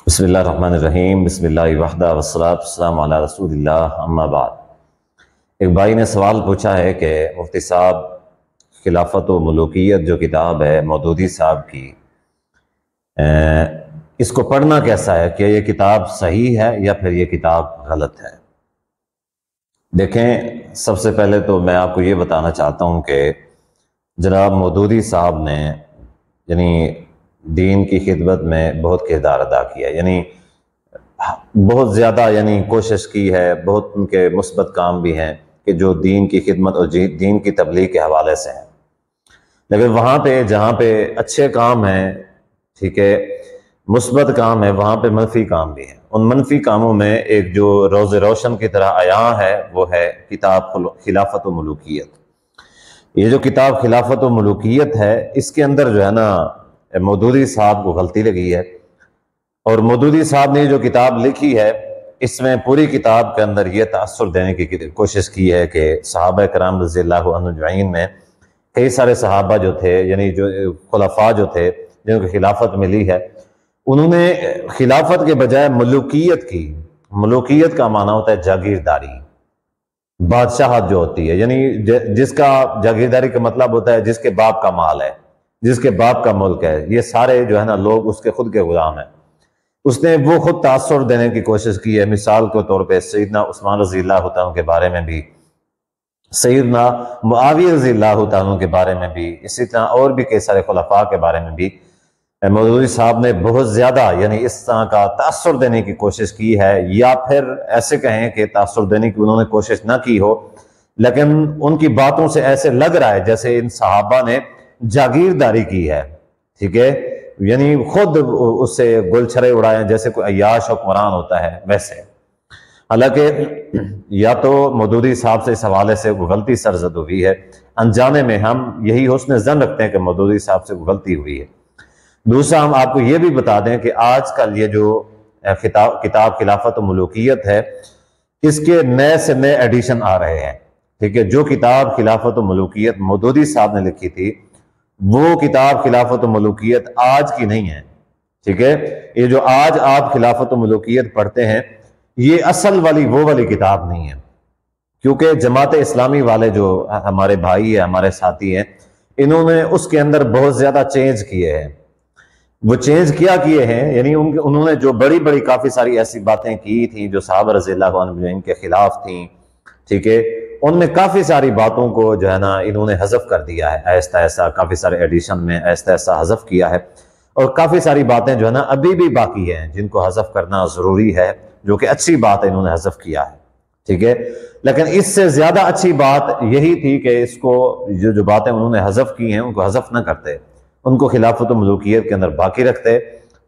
بسم اللہ الرحمن الرحیم، بسم اللہ وحدہ والصلاۃ والسلام علی رسول اللہ، اما بعد۔ ایک بھائی نے سوال پوچھا ہے کہ مفتی صاحب، خلافت و ملوکیت جو کتاب ہے مودودی صاحب کی، اس کو پڑھنا کیسا ہے؟ کہ یہ کتاب صحیح ہے یا پھر یہ کتاب غلط ہے؟ دیکھیں، سب سے پہلے تو میں آپ کو یہ بتانا چاہتا ہوں کہ جناب مودودی صاحب نے دین کی خدمت میں بہت کردار ادا کیا، بہت زیادہ کوشش کی ہے، بہت ان کے مثبت کام بھی ہیں کہ جو دین کی خدمت اور دین کی تبلیغ کے حوالے سے ہیں۔ لیکن وہاں پہ جہاں پہ اچھے کام ہیں، ٹھیک ہے، مثبت کام ہے، وہاں پہ منفی کام بھی ہیں۔ ان منفی کاموں میں ایک جو روز روشن کی طرح عیاں ہے وہ ہے کتاب خلافت و ملوکیت۔ یہ جو کتاب خلافت و ملوکیت ہے، اس کے اندر جو ہے نا مودودی صاحب کو غلطی لگی ہے، اور مودودی صاحب نے جو کتاب لکھی ہے اس میں پوری کتاب کے اندر یہ تاثر دینے کی کوشش کی ہے کہ صحابہ کرام رضی اللہ عنہ اجمعین میں کئی سارے صحابہ جو تھے، جو خلفاء جو تھے جن کو خلافت ملی ہے، انہوں نے خلافت کے بجائے ملوکیت کی۔ ملوکیت کا معنی ہوتا ہے جاگیرداری، بادشاہت جو ہوتی ہے، جس کا جاگیرداری کا مطلب ہوتا ہے جس کے باپ کا مال ہے، جس کے باپ کا ملک ہے، یہ سارے جو ہے نا لوگ اس کے خود کے غلام ہیں۔ اس نے وہ خود تاثر دینے کی کوشش کی ہے۔ مثال کے طور پہ سیدنا عثمان رضی اللہ عنہ کے بارے میں بھی، سیدنا معاویہ رضی اللہ عنہ کے بارے میں بھی، اسی طرح اور بھی کئی سارے خلفاء کے بارے میں بھی مودودی صاحب نے بہت زیادہ اس طرح کا تاثر دینے کی کوشش کی ہے، یا پھر ایسے کہیں کہ تاثر دینے کی انہوں نے کوشش نہ کی ہو، لیکن ان کی باتوں سے ایسے لگ رہا ہے جیسے ان صحابہ نے جاگیرداری کی ہے، ٹھیک ہے، خود اس سے گل چھرے اڑائے جیسے کوئی عیاش حکمران ہوتا ہے ویسے۔ حالانکہ یا تو مودودی صاحب سے اس حوالے سے کوئی غلطی سرزد ہوئی ہے، انجانے میں ہم یہی حسن ظن رکھتے ہیں کہ مودودی صاحب سے کوئی غلطی ہوئی ہے۔ دوسرا، ہم آپ کو یہ بھی بتا دیں کہ آج کل یہ جو کتاب خلافت و ملوکیت ہے، اس کے نئے سے نئے ایڈیشن آ رہے ہیں، ٹھیک ہے۔ جو کتاب خلافت و ملوکیت مودودی صاحب نے لکھی تھی، وہ کتاب خلافت و ملوکیت آج کی نہیں ہے، ٹھیک ہے۔ یہ جو آج آپ خلافت و ملوکیت پڑھتے ہیں، یہ اصل والی وہ والی کتاب نہیں ہے، کیونکہ جماعت اسلامی والے جو ہمارے بھائی ہیں، ہمارے ساتھی ہیں، انہوں نے اس کے اندر بہت زیادہ چینج کیے ہیں۔ وہ چینج کیے ہیں، انہوں نے جو بڑی بڑی کافی ساری ایسی باتیں کی تھیں جو صحابہ رضی اللہ عنہ کے خلاف تھیں، ٹھیک ہے، ان میں کافی ساری باتوں کو جو ہے نا انہوں نے حذف کر دیا ہے، آہستہ آہستہ کافی سارے ایڈیشن میں آہستہ آہستہ حذف کیا ہے، اور کافی ساری باتیں جو ہے نا ابھی بھی باقی ہیں جن کو حذف کرنا ضروری ہے، جو کہ اچھی بات ہے، انہوں نے حذف کیا ہے، ٹھیک ہے۔ لیکن اس سے زیادہ اچھی بات یہی تھی کہ اس کو جو باتیں انہوں نے حذف کی ہیں ان کو حذف نہ کرتے، ان کو خلافت و ملوکیت کے اندر باقی رکھتے،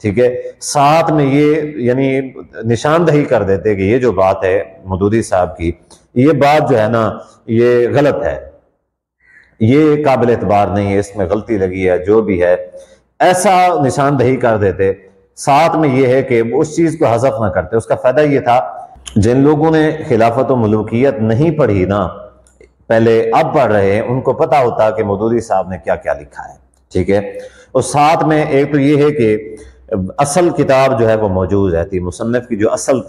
ٹھیک ہے۔ ساتھ میں یہ نشاندہی کر دیتے کہ یہ جو بات ہے مودودی صاحب کی، یہ بات جو ہے نا یہ غلط ہے، یہ قابل اعتبار نہیں ہے، اس میں غلطی لگی ہے، جو بھی ہے ایسا نشاندہی کر دیتے۔ ساتھ میں یہ ہے کہ وہ اس چیز کو حذف نہ کرتے۔ اس کا فائدہ یہ تھا، جن لوگوں نے خلافت و ملوکیت نہیں پڑھی نا پہلے، اب پڑھ رہے ہیں، ان کو پتہ ہوتا کہ مودودی صاحب نے کیا کیا لکھا ہے، ٹھیک ہے۔ اور ساتھ میں ایک تو یہ ہے کہ اصل کتاب جو ہے وہ موجود رہتی، مصنف کی جو اصل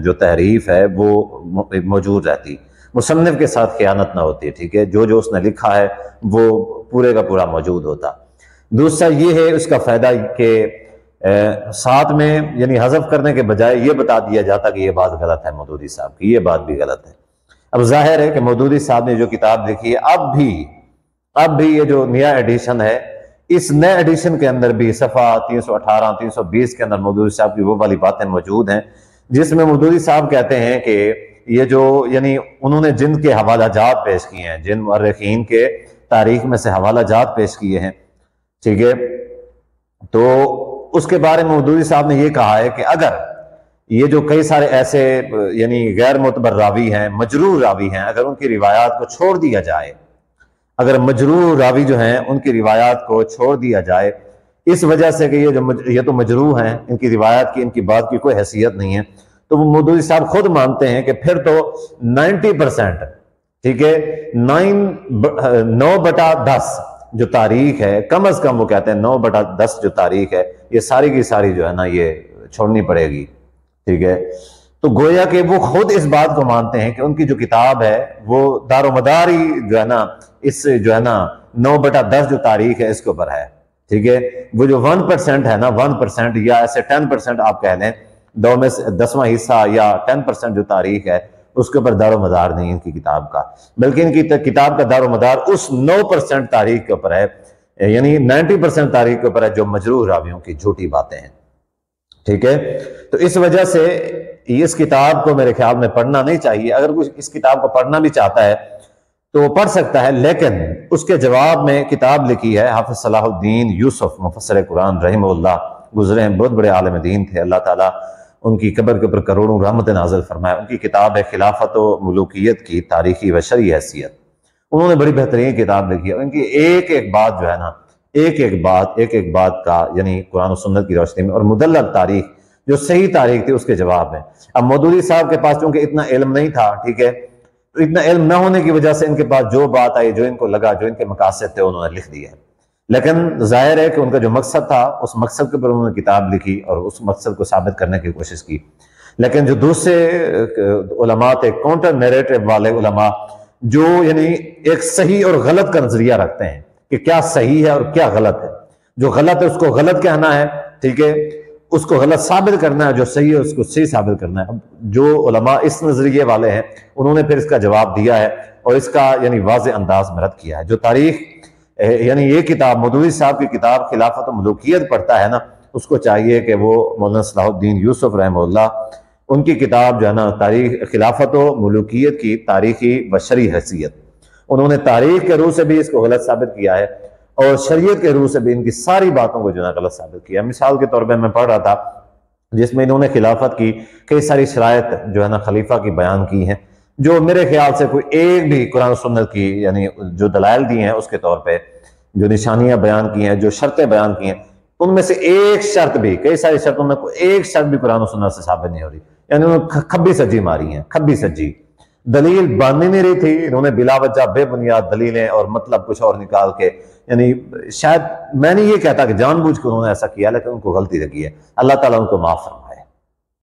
جو تحریف ہے وہ موجود رہتی، مصنف کے ساتھ خیانت نہ ہوتی، ٹھیک ہے، جو اس نے لکھا ہے وہ پورے کا پورا موجود ہوتا۔ دوسرا یہ ہے اس کا فائدہ کہ ساتھ میں حذف کرنے کے بجائے یہ بتا دیا جاتا کہ یہ بات غلط ہے مودودی صاحب کی، یہ بات بھی غلط ہے۔ اب ظاہر ہے کہ مودودی صاحب نے جو کتاب لکھی ہے، اب بھی یہ جو نیا ایڈیشن ہے، اس نئے ایڈیشن کے اندر بھی صفحہ 318 320 کے اندر مودودی صاحب کی وہ والی باتیں موجود ہیں جس میں مودودی صاحب کہتے ہیں کہ یہ جو انہوں نے جن کے حوالہ جات پیش کیے ہیں، جن مورخین کے تاریخ میں سے حوالہ جات پیش کیے ہیں، ٹھیک ہے، تو اس کے بارے میں مودودی صاحب نے یہ کہا ہے کہ اگر یہ جو کئی سارے ایسے غیر معتبر راوی ہیں، مجروح راوی ہیں، اگر ان کی روایات کو چھوڑ دیا جائے، اگر مجروح راوی جو ہیں ان کی روایات کو چھوڑ دیا جائے، اس وجہ سے کہ یہ تو مجروح ہیں، ان کی روایات کی، ان کی بات کی کوئی حیثیت نہیں ہے، تو وہ مودودی صاحب خود مانتے ہیں کہ پھر تو 90%، ٹھیک ہے، 9/10 جو تاریخ ہے، کم از کم وہ کہتے ہیں 9/10 جو تاریخ ہے، یہ ساری کی ساری جو ہے نا یہ چھوڑنی پڑے گی، ٹھیک ہے۔ تو گویا کہ وہ خود اس بات کو مانتے ہیں کہ ان کی جو کتاب ہے وہ دار و مدار ہی جو ہے نا اس جو ہے نا 9/10 جو تاریخ ہے اس کے اوپر ہے، ٹھیک ہے۔ وہ جو 1% ہے نا 1% یا ایسے 10% آپ کہہ لیں، 2 میں سے 10واں حصہ یا 10% جو تاریخ ہے اس کے اوپر دار و مدار نہیں ان کی کتاب کا، بلکہ ان کی کتاب کا دار و مدار اس 9% تاریخ کے اوپر ہے، یعنی 90% تاریخ کے اوپر ہے جو مجروح راویوں کی جھوٹی باتیں ہیں، ٹھیک ہے۔ تو اس وجہ سے اس کتاب کو میرے خیال میں پڑھنا نہیں چاہیے۔ اگر کوئی اس کتاب کو پڑھنا بھی چاہتا ہے تو وہ پڑھ سکتا ہے، لیکن اس کے جواب میں کتاب لکھی ہے حافظ صلاح الدین یوسف مفسر قرآن رحمہ اللہ، گزرے ہیں، بہت بڑے عالم دین تھے، اللہ تعالیٰ ان کی قبر کے اوپر کروڑوں رحمت نازل فرمائے۔ ان کی کتاب ہے خلافت و ملوکیت کی تاریخی و شرعی حیثیت، انہوں نے بڑی بہترین کتاب لکھی ہے۔ ان کی ایک ایک بات جو ہے نا ایک ایک بات کا یعنی قرآن و سنت کی روشنی میں اور مدلل تاریخ جو صحیح تاریخ تھی اس کے جواب میں۔ اب مودودی صاحب کے پاس چونکہ اتنا علم نہیں تھا، ٹھیک ہے، تو اتنا علم نہ ہونے کی وجہ سے ان کے پاس جو بات آئی، جو ان کو لگا، جو ان کے مقاصد تھے، انہوں نے لکھ دیا ہے۔ لیکن ظاہر ہے کہ ان کا جو مقصد تھا اس مقصد کے اوپر انہوں نے کتاب لکھی اور اس مقصد کو ثابت کرنے کی کوشش کی۔ لیکن جو دوسرے علماء تھے، کاؤنٹر نیریٹو والے علماء، جو یعنی ایک صحیح اور غلط کا نظریہ رکھتے ہیں کہ کیا صحیح ہے اور کیا غلط ہے، جو غلط ہے اس کو غلط کہنا ہے، ٹھیک ہے، اس کو غلط ثابت کرنا ہے، جو صحیح ہے اس کو صحیح ثابت کرنا ہے۔ اب جو علماء اس نظریے والے ہیں انہوں نے پھر اس کا جواب دیا ہے اور اس کا یعنی واضح انداز میں رد کیا ہے۔ جو تاریخ یعنی یہ کتاب مودودی صاحب کی کتاب خلافت و ملوکیت پڑھتا ہے نا، اس کو چاہیے کہ وہ مولانا صلاح الدین یوسف رحمہ اللہ ان کی کتاب جو ہے نا تاریخ خلافت و ملوکیت کی تاریخی و شرعی حیثیت، انہوں نے تاریخ کے روح سے بھی اس کو غلط ثابت کیا ہے اور شریعت کے روح سے بھی ان کی ساری باتوں کو جو ہے غلط ثابت کیا۔ مثال کے طور پہ میں پڑھ رہا تھا جس میں انہوں نے خلافت کی کئی ساری شرائط جو ہے نا خلیفہ کی بیان کی ہیں، جو میرے خیال سے کوئی ایک بھی قرآن و سنت کی یعنی جو دلائل دی ہیں اس کے طور پہ جو نشانیاں بیان کی ہیں، جو شرطیں بیان کی ہیں، ان میں سے ایک شرط بھی، کئی ساری شرطوں میں کوئی ایک شرط بھی قرآن و سنت سے ثابت نہیں ہو رہی، یعنی انہوں نے کھبی سجی ماری ہیں، کھبی سجی دلیل باندھی نہیں رہی تھی، انہوں نے بلا وجہ بے بنیاد دلیلیں اور مطلب کچھ اور نکال کے، یعنی شاید میں نہیں یہ کہتا کہ جان بوجھ کے انہوں نے ایسا کیا، لیکن ان کو غلطی لگی ہے، اللہ تعالیٰ ان کو معاف فرمائے۔